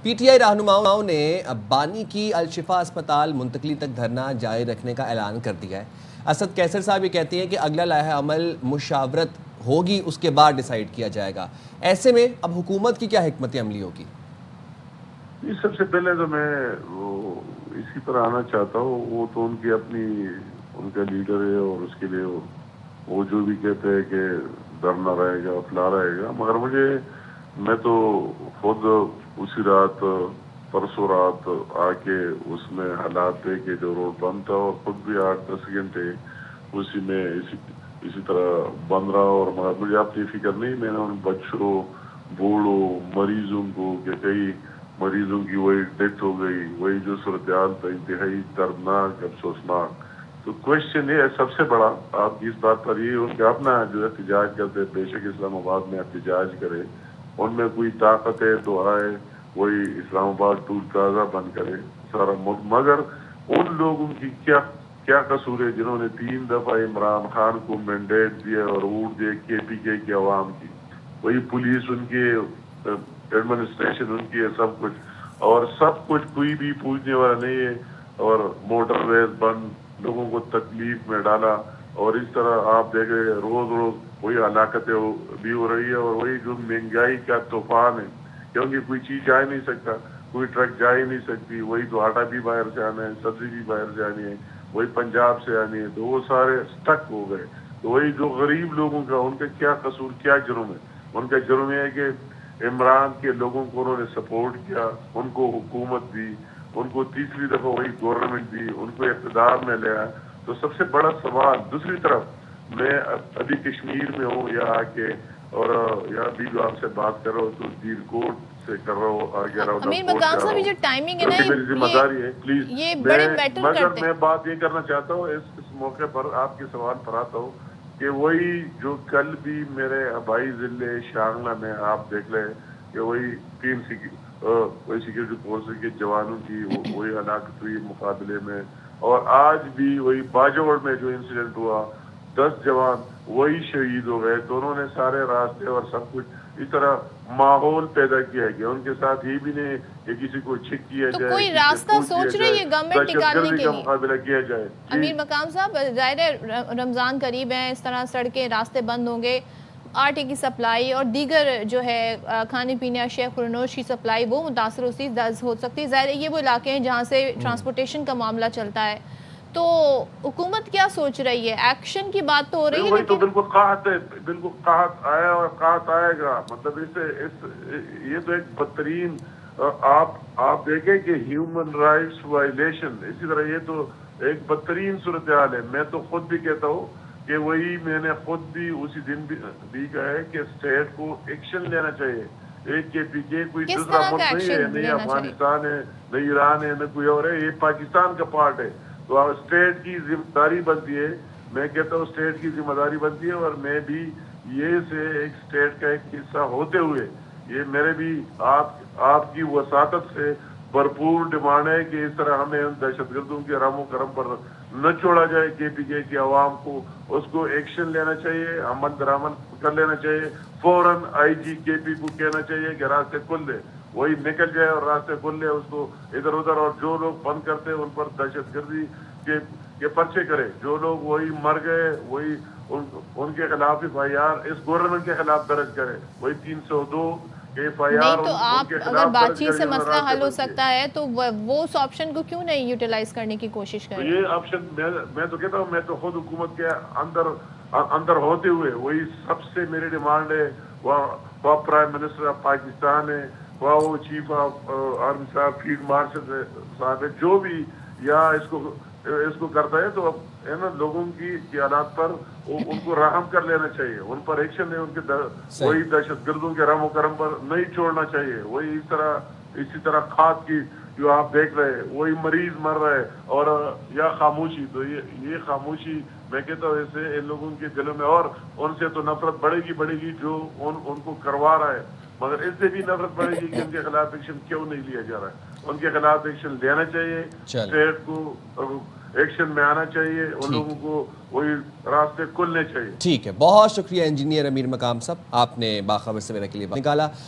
P T I رہنماؤں نے بانی کی الشفا اسپتال منتقلی تک دھرنا جاری رکھنے کا اعلان کر دیا ہے۔ اسد کیسر صاحب یہ کہتے ہیں کہ اگلا لائحہ عمل مشاورت ہوگی، اس کے بعد ڈیسائیڈ کیا جائے گا۔ ایسے میں اب حکومت کی کیا حکمت عملی ہوگی؟ سب سے پہلے تو میں اسی پر آنا چاہتا ہوں، وہ تو ان کی اپنی ان کا لیڈر ہے اور اس کے لیے وہ جو بھی کہتے ہیں کہ دھرنا رہے گا فلا رہے گا، مگر میں تو خود اسی رات پرسوں رات آ کے اس میں حالات دیکھے جو روڈ بند تھا، اور خود بھی 8-10 گھنٹے اسی میں اسی طرح بند رہا، اور مگر مجھے اپنی فکر نہیں، میں نے ان بچوں بوڑھوں مریضوں کو کہ کئی مریضوں کی وہی ڈیتھ ہو گئی، وہی جو صورتحال تھا انتہائی دردناک افسوسناک۔ تو کوشچن یہ ہے سب سے بڑا آپ کی اس بات پر یہ ہو کہ اپنا جو احتجاج کرتے، بے شک اسلام آباد میں احتجاج کرے، ان میں کوئی طاقت ہے تو آئے، وہی اسلام آباد ٹول پلازا بند کرے سارا ملک، مگر ان لوگوں کی کیا قصور ہے جنہوں نے 3 دفعہ عمران خان کو مینڈیٹ دیا اور ووٹ دیا کے پی کے کی عوام کی، وہی پولیس ان کے ایڈمنسٹریشن ان کی ہے، سب کچھ کوئی بھی پوچھنے والا نہیں ہے، اور موٹر ویز بند لوگوں کو تکلیف میں ڈالا، اور اس طرح آپ دیکھ رہے روز وہی ہلاکتیں بھی ہو رہی ہے، اور وہی جو مہنگائی کا طوفان ہے، کیونکہ کوئی چیز جا ہی نہیں سکتا، کوئی ٹرک جا ہی نہیں سکتی، وہی تو آٹا بھی باہر سے آنا ہے، سبزی بھی باہر سے آنی ہے، وہی پنجاب سے آنی ہے، تو وہ سارے سٹک ہو گئے۔ تو وہی جو غریب لوگوں کا ان کا کیا قصور، کیا جرم ہے؟ ان کا جرم یہ ہے کہ عمران کے لوگوں کو انہوں نے سپورٹ کیا، ان کو حکومت دی، ان کو تیسری دفعہ وہی گورنمنٹ دی، ان کو اقتدار میں لیا۔ تو سب سے بڑا سوال دوسری طرف میں ابھی کشمیر میں ہوں، یہاں کے اور یہاں بھی جو آپ سے بات کر رہا ہوں تو دیر کوٹ سے کر رہا ہوں، آگے امیر مقام صاحب، یہ جو ٹائمنگ ہے نا، میری ذمہ داری ہے پلیز، یہ بڑے میٹر کرتے ہیں۔ میں بات یہ کرنا چاہتا ہوں اس موقع پر آپ کے سوال پر آتا ہوں کہ وہی جو کل بھی میرے آبائی ضلع شانگلہ میں آپ دیکھ لیں کہ وہی 3 سیکورٹی فورسز کے جوانوں کی وہی ہلاکت ہوئی مقابلے میں، اور آج بھی وہی باجوڑ میں جو انسیڈنٹ ہوا 10 جوان وہی شہید ہو گئے۔ تو انہوں نے سارے راستے اور سب کچھ اس طرح ماحول پیدا کیا ہے کہ ان کے ساتھ یہ بھی نہیں کہ کسی کو چھک کیا تو جائے، کوئی کسی راستہ کو سوچ رہی ہے گورنمنٹ دہشت نکالنے گردی کے کا لیے؟ مقابلہ کیا جائے۔ امیر مقام صاحب، ظاہر ہے رمضان قریب ہے، اس طرح سڑکیں راستے بند ہوں گے، آٹے کی سپلائی اور دیگر جو ہے کھانے پینے اشیاء خورنوش کی سپلائی وہ متاثر ہو سکتی ہے۔ ظاہر ہے یہ وہ علاقے ہیں جہاں سے ٹرانسپورٹیشن کا معاملہ چلتا ہے، تو حکومت کیا سوچ رہی ہے؟ ایکشن کی بات تو ہو رہی ہے، وہی تو لیکن بالکل قحط ہے، بالکل قحط آیا اور قحط آئے گا، مطلب یہ تو ایک بدترین آپ دیکھیں کہ ہیومن رائٹس وائلیشن، اسی طرح یہ تو ایک بدترین صورتحال ہے۔ میں تو خود بھی کہتا ہوں کہ وہی میں نے خود بھی اسی دن بھی کہا ہے کہ اسٹیٹ کو ایکشن لینا چاہیے۔ ایک کے پیچھے کوئی کس دوسرا طرح کا ملک نہیں ہے، ایکشن نہیں لینا چاہیے؟ افغانستان ہے، نہ ایران ہے، نہ کوئی اور ہے، یہ پاکستان کا پارٹ ہے۔ تو اسٹیٹ کی ذمہ داری بنتی ہے، میں کہتا ہوں اسٹیٹ کی ذمہ داری بنتی ہے، اور میں بھی یہ سے ایک اسٹیٹ کا ایک حصہ ہوتے ہوئے یہ میرے بھی آپ کی وساطت سے بھرپور ڈیمانڈ ہے کہ اس طرح ہمیں ان دہشت گردوں کے رحم و کرم پر نہ چھوڑا جائے۔ کے پی کے کی عوام کو اس کو ایکشن لینا چاہیے، عمل درآمد کر لینا چاہیے، فوراً آئی جی کے پی کو کہنا چاہیے کہ راستے کھل دے، وہی نکل جائے اور راستے کھل لے، اس کو ادھر ادھر، اور جو لوگ بند کرتے ہیں ان پر دہشت گردی کے پرچے کرے، جو لوگ وہی مر گئے وہی ان کے خلاف FIR اس گورنمنٹ کے خلاف درج کرے، وہی 302 نہیں FIR تو ان کے آپ اگر خلاف بات درج چیت کرے سے جنہوں نے مسئلہ راستے حل ہو بند کیے۔ سکتا ہے تو وہ اس آپشن کو کیوں نہیں یوٹیلائز کرنے کی کوشش تو کریں؟ یہ آپشن میں تو کہتا ہوں، میں تو خود حکومت کے اندر ہوتے ہوئے وہی سب سے میری ڈیمانڈ ہے، وہ پرائم منسٹر آف پاکستان ہے، وہ چیف آف آرمی صاحب، فیلڈ مارشل صاحب ہے، جو بھی یا اس کو کرتا ہے تو ہے نا، لوگوں کی حالات پر ان کو رحم کر لینا چاہیے، ان پر ایکشن ہے، ان کے وہی دہشت گردوں کے رحم و کرم پر نہیں چھوڑنا چاہیے۔ وہی اسی طرح کھاد کی جو آپ دیکھ رہے ہیں وہی مریض مر رہے، اور یا خاموشی، تو یہ خاموشی میں کہتا ہوں اس سے ان لوگوں کے دلوں میں اور ان سے تو نفرت بڑھے گی جو ان کو کروا رہا ہے، مگر اس سے بھی نفرت بڑھے گی کہ ان کے خلاف ایکشن کیوں نہیں لیا جا رہا ہے۔ ان کے خلاف ایکشن لینا چاہیے، اسٹیٹ کو ایکشن میں آنا چاہیے، ان لوگوں کو وہی راستے کھلنے چاہیے۔ ٹھیک ہے، بہت شکریہ انجینئر امیر مقام صاحب، آپ نے باخبر سویرا کے لیے نکالا۔